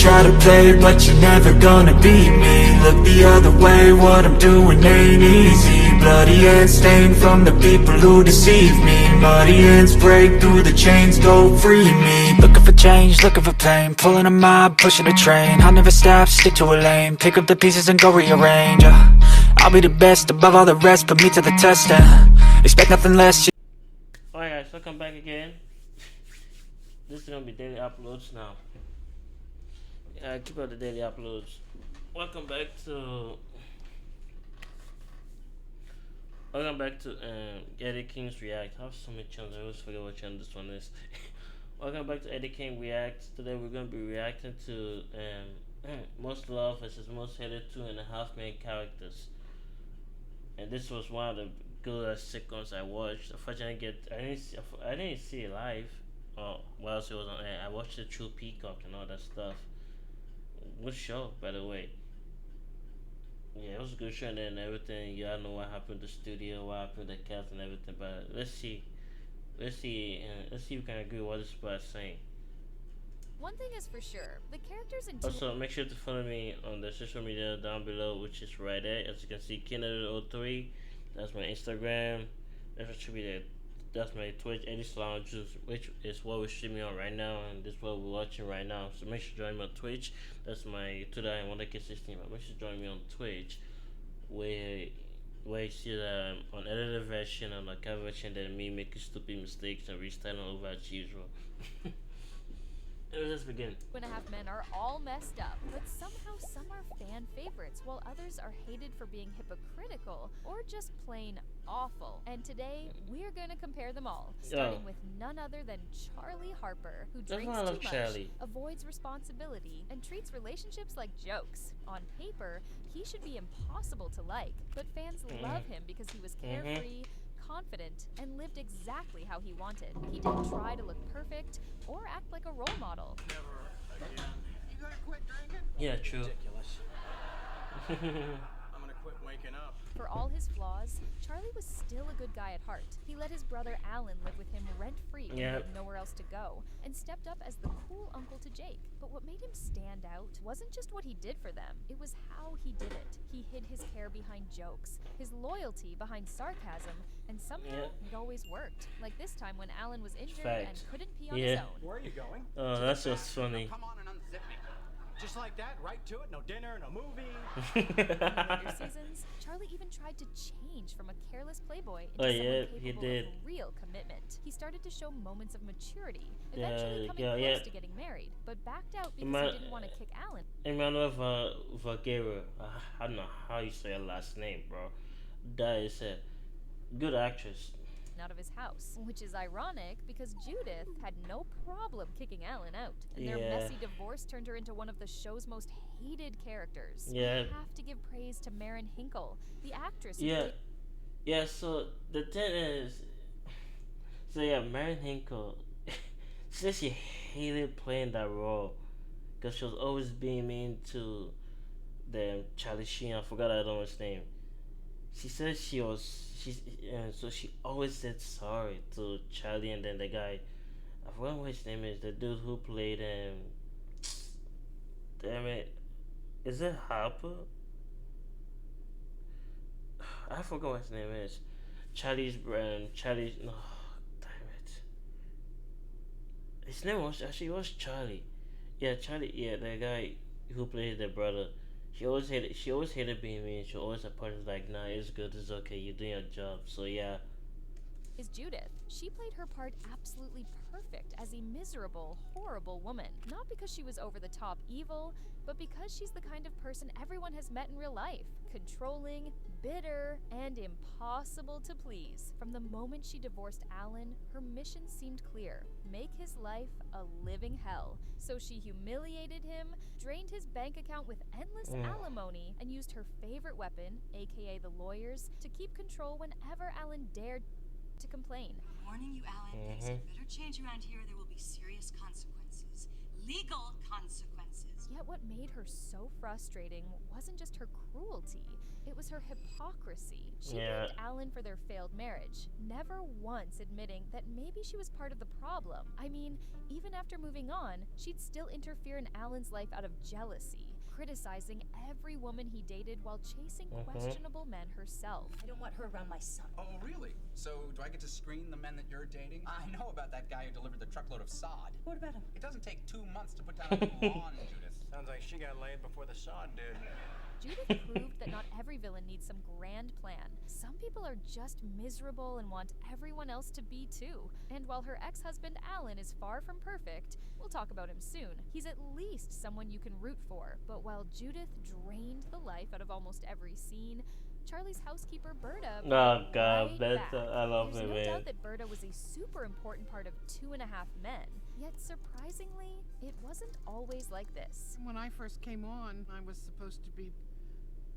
try to play, but you're never gonna beat me. Look the other way, what I'm doing ain't easy. Bloody hands stained from the people who deceive me. Muddy hands break through the chains, go free me. Looking for change, looking for pain, pulling a mob, pushing a train. I'll never stop, stick to a lane, pick up the pieces and go rearrange. I'll be the best above all the rest, put me to the test and expect nothing less. Alright guys, welcome back again. This is gonna be daily uploads now. Keep up the daily uploads. Welcome back to EddyKing's React. I have so many channels, I always forget what channel this one is. Welcome back to EddyKing React. Today we're gonna be reacting to most loved versus most hated 2.5 main characters. And this was one of the good sitcoms I watched. Unfortunately, I didn't see it live. Whilst it was on air. I watched it through Peacock and all that stuff. Good show, by the way. Yeah, it was a good show and then everything. Y'all know what happened to the studio, what happened to the cast and everything. But let's see if we can agree with what this people are saying. One thing is for sure, the characters in Also, make sure to follow me on the social media down below, which is right there. As you can see, Kennedy03. That's my Instagram. That's my Twitch, Eddie's Lounge, which is what we're streaming on right now, and this is what we're watching right now. So make sure to join me on Twitch. That's my Twitter and WonderKid16. But make sure to join me on Twitch, where you see the unedited version and the cover version, then me making stupid mistakes and restarting over as usual. Let's begin. 2.5 Men are all messed up, but somehow some are fan favorites, while others are hated for being hypocritical or just plain awful. And today, we're gonna compare them all, starting with none other than Charlie Harper, who drinks too much, avoids responsibility, and treats relationships like jokes. On paper, he should be impossible to like, but fans love him because he was carefree, confident, and lived exactly how he wanted. He didn't try to look perfect or act like a role model. Never again. You gonna quit drinking? Yeah, true. Ridiculous. I'm gonna quit waking up. For all his flaws, Charlie was still a good guy at heart. He let his brother Alan live with him rent-free when he had nowhere else to go, and stepped up as the cool uncle to Jake. But what made him stand out wasn't just what he did for them, it was how he did it. He hid his care behind jokes, his loyalty behind sarcasm, and somehow it always worked. Like this time when Alan was injured and couldn't pee on his own. Where are you going? Oh, that's just funny. Come on and unzip me. Just like that, right to it, no dinner, no movie. In the later seasons, Charlie even tried to change from a careless playboy into someone capable of real commitment. He started to show moments of maturity, eventually coming close to getting married, but backed out because he didn't want to kick Alan. Emmanuel Vagera, I don't know how you say her last name, bro. That is a good actress. Out of his house, which is ironic because Judith had no problem kicking Alan out, and their messy divorce turned her into one of the show's most hated characters. Yeah. You have to give praise to Maren Hinkle, the actress. Yeah. So the thing is, Maren Hinkle, she said she hated playing that role because she was always being mean to the Charlie Sheen. I forgot I don't know his name. She said so she always said sorry to Charlie, and then the guy, I forgot what his name is, the dude who played damn it, is it Harper? I forgot what his name is. Charlie's no, damn it. His name was Charlie. Yeah, Charlie. Yeah, the guy who played the brother. She always hated being mean. She always apologized like, nah, it's good, it's okay, you're doing your job. So yeah. Is Judith. She played her part absolutely perfect as a miserable, horrible woman. Not because she was over the top evil, but because she's the kind of person everyone has met in real life. Controlling, bitter, and impossible to please. From the moment she divorced Alan, her mission seemed clear. Make his life a living hell. So she humiliated him, drained his bank account with endless alimony, and used her favorite weapon, aka the lawyers, to keep control whenever Alan dared to complain. I'm warning you, Alan, things had better change around here. There will be serious consequences. legal consequences. Yet what made her so frustrating wasn't just her cruelty, it was her hypocrisy. She blamed Alan for their failed marriage, never once admitting that maybe she was part of the problem. I mean, even after moving on, she'd still interfere in Alan's life out of jealousy, criticizing every woman he dated while chasing questionable men herself. I don't want her around my son. Oh, really? So do I get to screen the men that you're dating? I know about that guy who delivered the truckload of sod. What about him? It doesn't take 2 months to put down a new lawn, Judith. Sounds like she got laid before the sod did. Judith proved that not every villain needs some grand plan. Some people are just miserable and want everyone else to be too. And while her ex-husband Alan is far from perfect, we'll talk about him soon, he's at least someone you can root for. But while Judith drained the life out of almost every scene, Charlie's housekeeper Berta Oh god, right that's back. I love There's it, no man. doubt that Berta was a super important part of 2.5 Men. Yet surprisingly, it wasn't always like this. When I first came on, I was supposed to be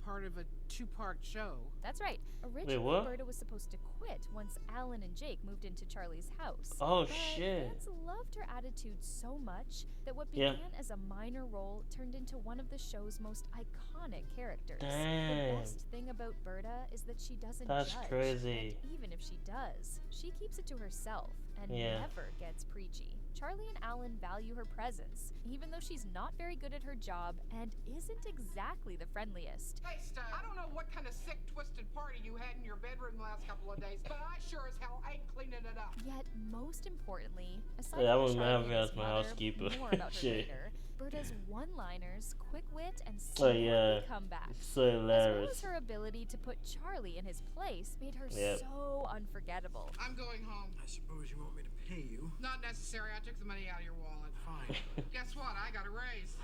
part of a 2-part show. That's right. Originally, what? Berta was supposed to quit once Alan and Jake moved into Charlie's house. Oh, but shit. fans loved her attitude so much that what began as a minor role turned into one of the show's most iconic characters. Damn. The best thing about Berta is that she doesn't That's judge. crazy. And even if she does, she keeps it to herself and never gets preachy. Charlie and Alan value her presence, even though she's not very good at her job and isn't exactly the friendliest. Hey, Stan, I don't know what kind of sick, twisted party you had in your bedroom the last couple of days, but I sure as hell ain't cleaning it up. Yet, most importantly, aside Yeah, I from was mad Charlie as and his my mother, housekeeper. more about her Shit. later, Berta's one-liners, quick wit, and Oh, snappy yeah. comebacks, So as well hilarious. as her ability to put Charlie in his place, made her so unforgettable. I'm going home. I suppose you want me to pay you? Not necessary. I took the money out of your wallet. Fine. Guess what? I got a raise.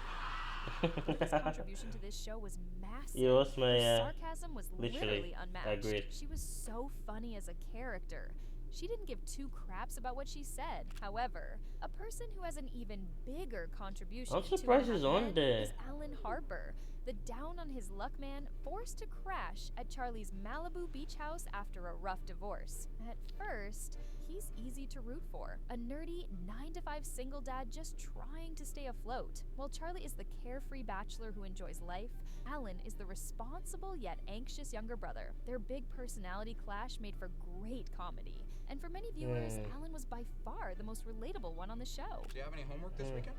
Berta's contribution to this show was massive. Yeah, what's my, Her sarcasm was literally, literally unmatched. agreed. She was so funny as a character. She didn't give two craps about what she said. However, a person who has an even bigger contribution I'm to surprised Two he's and a Half on Men there. is Alan Harper, the down-on-his-luck man forced to crash at Charlie's Malibu beach house after a rough divorce. At first, he's easy to root for, a nerdy 9-to-5 single dad just trying to stay afloat. While Charlie is the carefree bachelor who enjoys life, Alan is the responsible yet anxious younger brother. Their big personality clash made for great comedy, and for many viewers, Alan was by far the most relatable one on the show. Do you have any homework this weekend?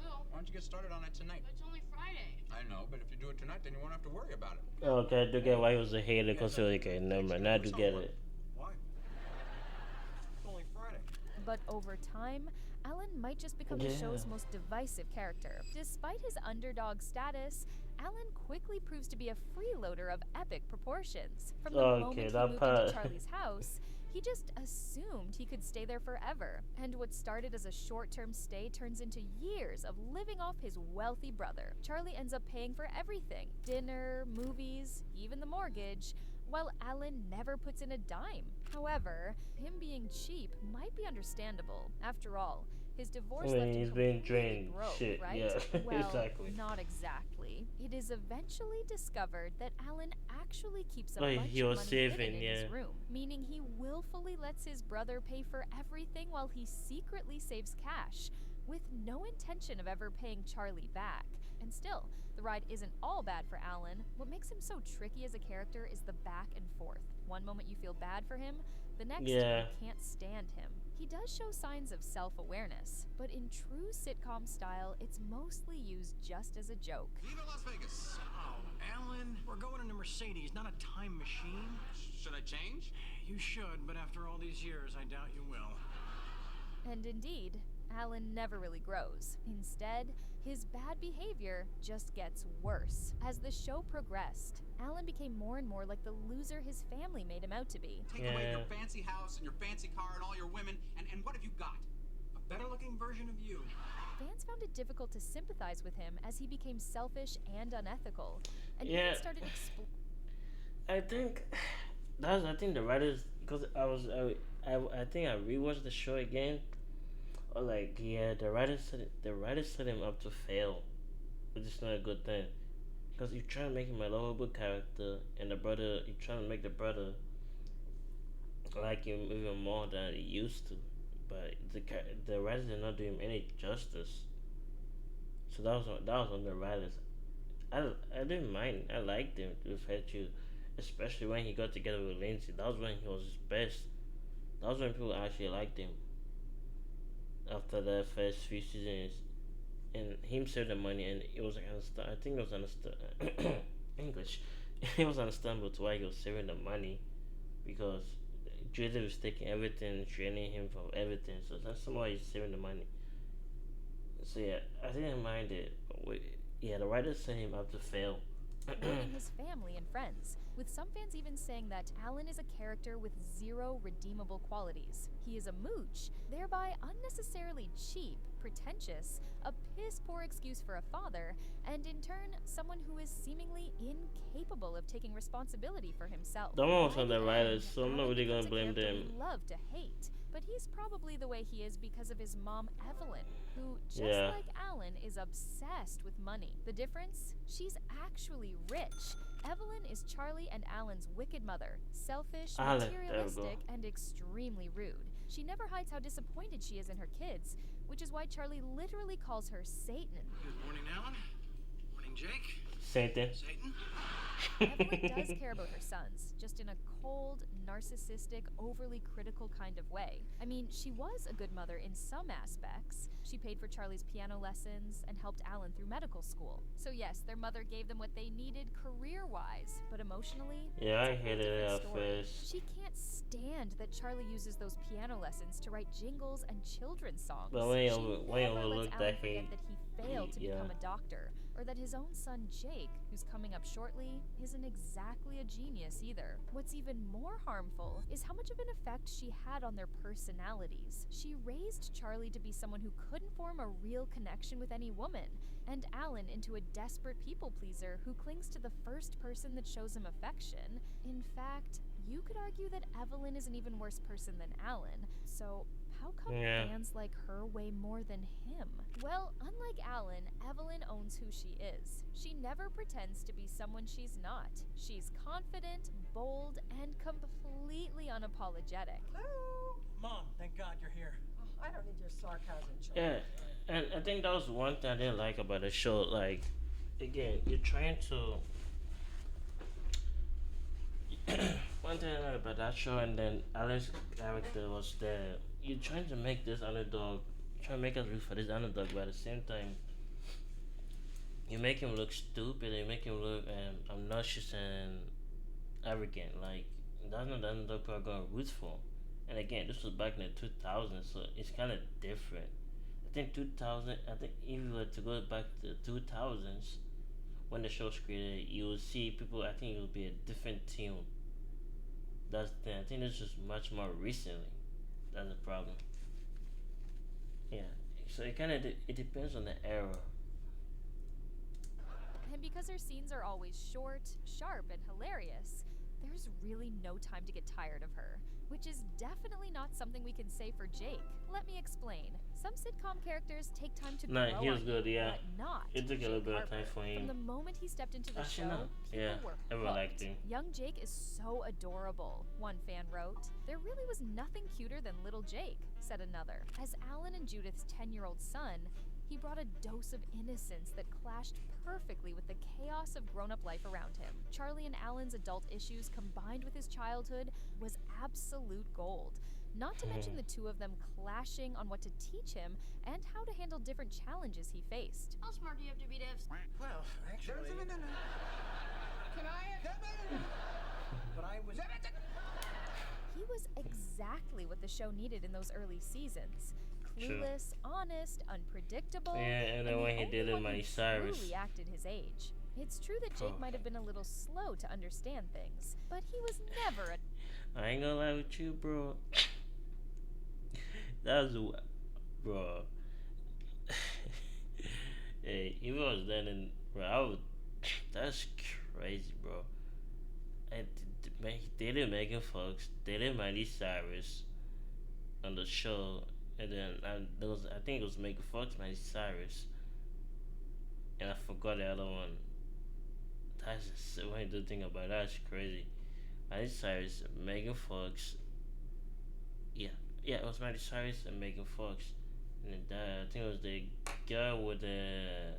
Well, Why don't you get started on it tonight? it's only Friday. I know, but if you do it tonight, then you won't have to worry about it. Okay, I do get why he was a hater, because okay, never mind, now I do get it. Why? It's only Friday. But over time, Alan might just become the show's most divisive character. Despite his underdog status, Alan quickly proves to be a freeloader of epic proportions. From the moment he that moved part. into Charlie's house, he just assumed he could stay there forever. And what started as a short-term stay turns into years of living off his wealthy brother. Charlie ends up paying for everything: dinner, movies, even the mortgage, while Alan never puts in a dime. However, him being cheap might be understandable. After all, his divorce left him He's being completely drained. broke, Shit, right? yeah, Well, exactly. not exactly. It is eventually discovered that Alan actually keeps a Oh, bunch he of was money saving, hidden in his yeah. room, meaning he willfully lets his brother pay for everything while he secretly saves cash, with no intention of ever paying Charlie back. And still, the ride isn't all bad for Alan. What makes him so tricky as a character is the back and forth. One moment you feel bad for him, the next you can't stand him. He does show signs of self-awareness, but in true sitcom style, it's mostly used just as a joke. Viva Las Vegas. Oh, Alan, we're going in a Mercedes, not a time machine. Should I change? You should, but after all these years, I doubt you will. And indeed, Alan never really grows. Instead, his bad behavior just gets worse. As the show progressed, Alan became more and more like the loser his family made him out to be. Take away your fancy house and your fancy car and all your women, and what have you got? A better-looking version of you. Fans found it difficult to sympathize with him as he became selfish and unethical, and Yeah. even started I think I think the writers, because I think I rewatched the show again. Or like, yeah, the writers set him up to fail, which is not a good thing. Because you try to make him a lovable character, and you try to make the brother like him even more than he used to. But the writers did not do him any justice. So that was on the writers. I didn't mind. I liked him with her too, especially when he got together with Lindsay. That was when he was his best. That was when people actually liked him after the first few seasons, and him saved the money, and it was like I think it was understand English. It was understandable to why he was saving the money because Joseph was taking everything, training him for everything. So that's why he's saving the money. So yeah, I didn't mind it. Yeah, the writers sent him up to fail. Blaming his family and friends, with some fans even saying that Alan is a character with zero redeemable qualities. He is a mooch, thereby unnecessarily cheap, pretentious, a piss poor excuse for a father, and in turn, someone who is seemingly incapable of taking responsibility for himself. That one was By on the the writers, end, so I'm not Alan really becomes gonna a blame character them. we love to hate, but he's probably the way he is because of his mom, Evelyn, who, just Yeah. like Alan, is obsessed with money. The difference? She's actually rich. Evelyn is Charlie and Alan's wicked mother, selfish, Alan, there we go. materialistic, and extremely rude. She never hides how disappointed she is in her kids, which is why Charlie literally calls her Satan. Good morning, Alan. Morning, Jake. Satan. Satan. Evelyn does care about her sons, just in a cold, narcissistic, overly critical kind of way. I mean, she was a good mother in some aspects. She paid for Charlie's piano lessons and helped Alan through medical school. So yes, their mother gave them what they needed career-wise, but emotionally, Yeah, I it's a whole hated it different at story. first. She can't stand that Charlie uses those piano lessons to write jingles and children's songs. But when you She when you never lets overlook Alan that forget that he failed to yeah. become a doctor, or that his own son Jake, who's coming up shortly, isn't exactly a genius either. What's even more harmful is how much of an effect she had on their personalities. She raised Charlie to be someone who couldn't form a real connection with any woman, and Alan into a desperate people pleaser who clings to the first person that shows him affection. In fact, you could argue that Evelyn is an even worse person than Alan, so how come fans like her way more than him? Well, unlike Alan, Evelyn owns who she is. She never pretends to be someone she's not. She's confident, bold, and completely unapologetic. Hello. Mom, thank God you're here. Oh, I don't need your sarcasm, Joe. Yeah, and I think that was one thing I didn't like about the show. Like, again, you're trying to. One thing I like about that show, and then Alan's character was that you're trying to make this underdog, trying to make us root for this underdog, but at the same time, you make him look stupid, and you make him look obnoxious and arrogant. Like, that's not the underdog people are going to root for. And again, this was back in the 2000s, so it's kind of different. I think 2000, I think if you were to go back to the 2000s, when the show was created, you will see people, I think it will be a different tune. That's the thing. I think this is much more recently. That's the problem. Yeah. So it kind of it depends on the era. And because her scenes are always short, sharp, and hilarious, there's really no time to get tired of her, which is definitely not something we can say for Jake. Let me explain. Some sitcom characters take time to Nah, grow he was on good, you, yeah. but not It took a little Jake bit of Harper. time for him. From the moment he stepped into the Actually, show, no. people Yeah, were everyone hooked. liked him. Young Jake is so adorable, one fan wrote. There really was nothing cuter than little Jake, said another. As Alan and Judith's 10-year-old son, he brought a dose of innocence that clashed perfectly with the chaos of grown-up life around him. Charlie and Alan's adult issues combined with his childhood was absolute gold. Not to mention the two of them clashing on what to teach him and how to handle different challenges he faced. How smart do you have to be, Devs? Well, actually, Can I? but I was. He was exactly what the show needed in those early seasons. True. Clueless, honest, unpredictable. Yeah, and then the when he only did it, one who Miley Cyrus. truly acted his age. It's true that Jake Oh. might have been a little slow to understand things, but he was never a I ain't gonna lie with you, bro. That was, bro. Hey, if it was then, and bro, I would. That's crazy, bro. And he dated Megan Fox, dated Miley Cyrus on the show, and then there was, I think it was Megan Fox, Miley Cyrus, and I forgot the other one. That's just, when you do think about it, that's crazy. Miley Cyrus, Megan Fox. Yeah, it was Miley Cyrus and Megan Fox, And I think it was girl with the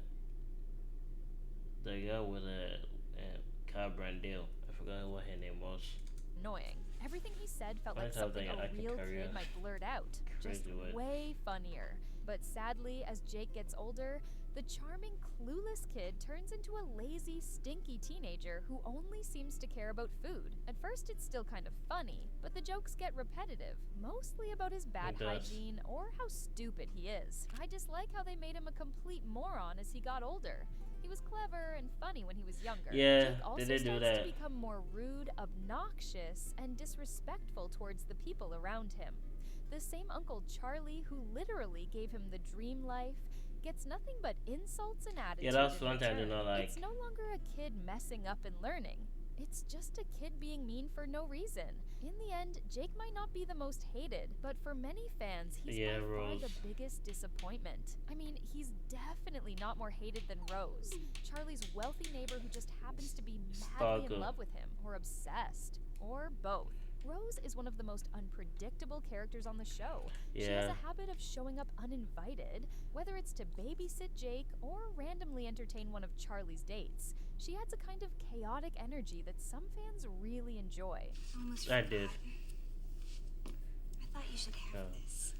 girl with the car brand deal. I forgot what her name was. Annoying. Everything he said felt like Might have something like a acting real career. kid might blurt out. Just Crazy way. way funnier. But sadly, as Jake gets older, the charming, clueless kid turns into a lazy, stinky teenager who only seems to care about food. At first, it's still kind of funny, but the jokes get repetitive, mostly about his bad It does. hygiene or how stupid he is. I dislike how they made him a complete moron as he got older. He was clever and funny when he was younger. Yeah, Jake also they did do starts that. to become more rude, obnoxious, and disrespectful towards the people around him. The same Uncle Charlie, who literally gave him the dream life, gets nothing but insults and attitude. that's in one thing I did return. not like. It's no longer a kid messing up and learning. It's just a kid being mean for no reason. In the end, Jake might not be the most hated, but for many fans, he's Yeah, by far Rose. the biggest disappointment. I mean, he's definitely not more hated than Rose, Charlie's wealthy neighbor who just happens to be madly Stalker. in love with him, or obsessed, or both. Rose is one of the most unpredictable characters on the show. She has Yeah. a habit of showing up uninvited, whether it's to babysit Jake or randomly entertain one of Charlie's dates. She adds a kind of chaotic energy that some fans really enjoy. Almost I forgot. did. I thought you should have Oh. this.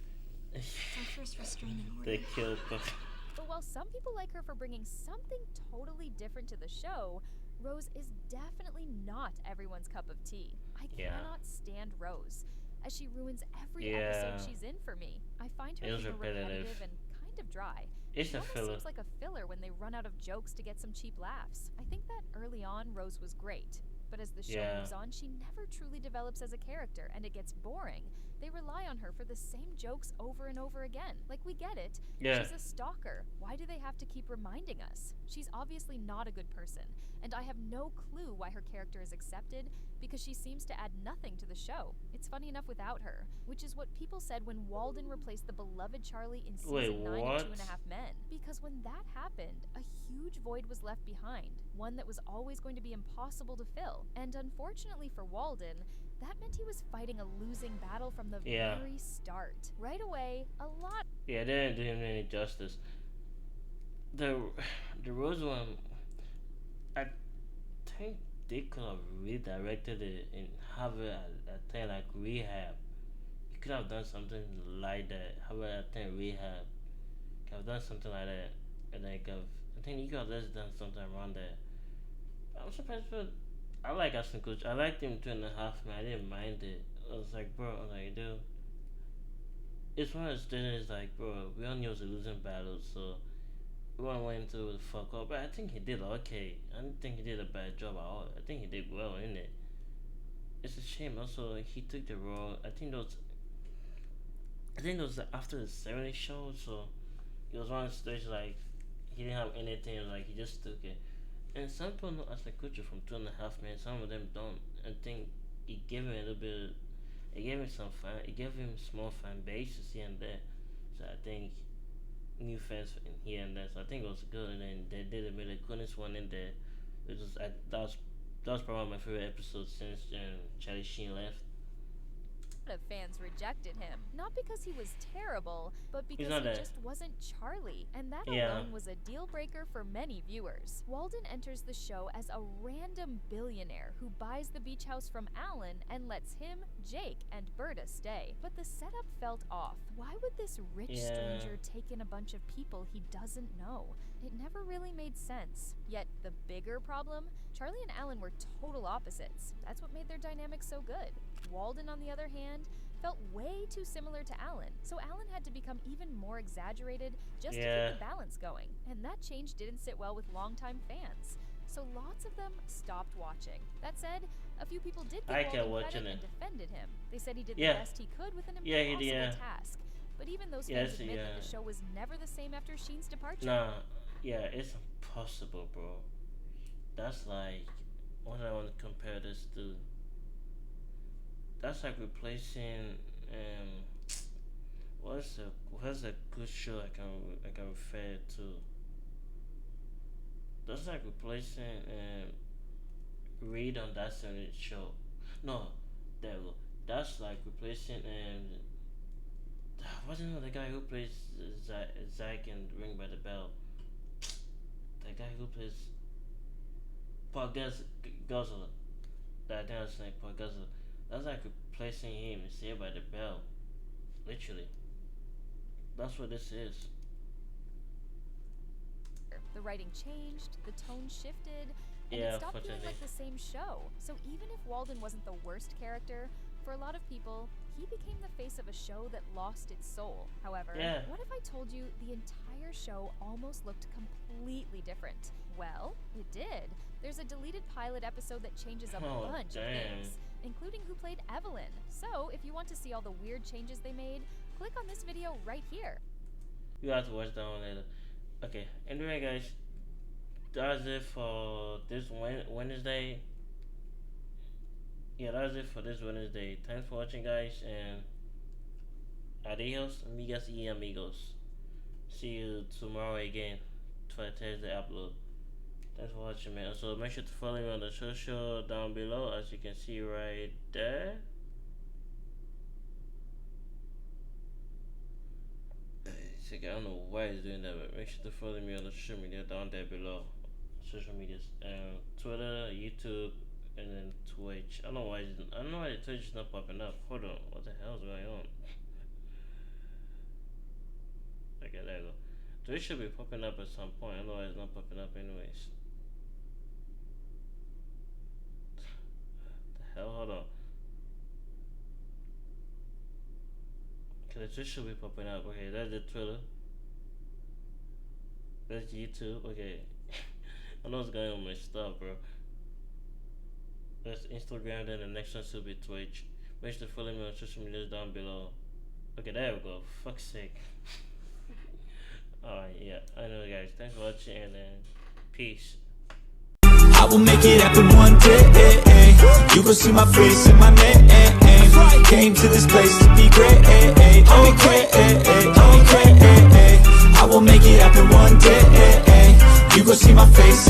It's our first restraining order. They killed Puff. But while some people like her for bringing something totally different to the show, Rose is definitely not everyone's cup of tea. I Yeah. cannot stand Rose, as she ruins every Yeah. episode she's in for me. I find her It was super repetitive. repetitive and kind of dry. It's It a almost filler. seems like a filler when they run out of jokes to get some cheap laughs. I think that early on, Rose was great, but as the show Yeah. moves on, she never truly develops as a character, and it gets boring. They rely on her for the same jokes over and over again. Like, we get it. Yeah. She's a stalker. Why do they have to keep reminding us? She's obviously not a good person, and I have no clue why her character is accepted because she seems to add nothing to the show. It's funny enough without her, which is what people said when Walden replaced the beloved Charlie in season Wait, 9 what? of 2.5 Men. Because when that happened, a huge void was left behind, one that was always going to be impossible to fill. And unfortunately for Walden, that meant he was fighting a losing battle from the Yeah. very start. Right away, a lot Yeah, they didn't do him any justice. The Rose one, I think they could have redirected it and have it at thing like rehab. You could have done something like that. How about that thing rehab? Could have done something like that, and then I think you could have just done something around that. I'm surprised, but I like Aston Coach. I liked him 2.5 Man. I didn't mind it. I was like, bro, I was like, dude. It's one of those things like, bro, we all knew it was a losing battle, so we went into the fuck up. But I think he did okay. I don't think he did a bad job at all. I think he did well in it. It's a shame. Also, he took the role. I think it was after the 70s show, so it was one of those situations like he didn't have anything. Like he just took it. And some people know as a coach from 2.5 Men. Some of them don't. I think it gave him a little bit. It gave him some fan. It gave him small fan bases here and there. So I think new fans in here and there. So I think it was good. And then they did a Mila Kunis one in there. It was that was probably my favorite episode since Charlie Sheen left. of fans rejected him. Not because he was terrible, but because not he a- just wasn't Charlie, and that Yeah. alone was a deal breaker for many viewers. Walden enters the show as a random billionaire who buys the beach house from Alan and lets him, Jake, and Berta stay. But the setup felt off. Why would this rich Yeah. stranger take in a bunch of people he doesn't know? It never really made sense. Yet the bigger problem, Charlie and Alan were total opposites. That's what made their dynamic so good. Walden, on the other hand, felt way too similar to Alan, so Alan had to become even more exaggerated just to Yeah. keep the balance going. And that change didn't sit well with longtime fans. So lots of them stopped watching. That said, a few people did give I kept Walden watching credit and it. defended him. They said he did Yeah. the best he could with an Yeah, he impossible did, yeah. task. But even those Yeah, fans it's- admit that yeah. the show was never the same after Sheen's departure. Nah, yeah, it's impossible, bro. That's like what I want to compare this to. That's like replacing what's a good show I can refer to. That's like replacing Reed on that certain show. No, there we go. That's like replacing wasn't the guy who plays Zack in Ring by the Bell? The guy who plays Paul Guzzler. That I think I was saying Paul Guzzler. That's like replacing him in Saved by the Bell. Literally. That's what this is. The writing changed, the tone shifted, and Yeah, it stopped feeling unfortunately. like the same show. So even if Walden wasn't the worst character, for a lot of people, he became the face of a show that lost its soul. However, Yeah. what if I told you the entire show almost looked completely different? Well, it did. There's a deleted pilot episode that changes a Oh, bunch damn. of things, including who played Evelyn. So if you want to see all the weird changes they made, click on this video right here. You have to watch that one later. Okay, anyway guys, that's it for this Wednesday. Yeah, that's it for this Wednesday. Thanks for watching guys, and adios, amigas y amigos. See you tomorrow again for a Thursday upload. Thanks for watching, man. So make sure to follow me on the social down below, as you can see right there. I don't know why he's doing that, but make sure to follow me on the social media down there below. Social medias, Twitter, YouTube, and then Twitch. I don't know why Twitch is not popping up. Hold on, what the hell is going on? Okay, there you go. Twitch should be popping up at some point. I don't know why it's not popping up, anyways. The hell? Hold on. Okay, the Twitch should be popping up. Okay, that's the Twitter. That's YouTube. Okay. I know what's going on with my stuff, bro. That's Instagram, then the next one should be Twitch. Make sure to follow me on social media down below. Okay, there we go. Fuck's sake. Alright, yeah. I know, guys. Thanks for watching, and then peace. I will make it happen one day. You gon' see my face in my name. Came to this place to be great. I will make it happen one day. You gon' see my face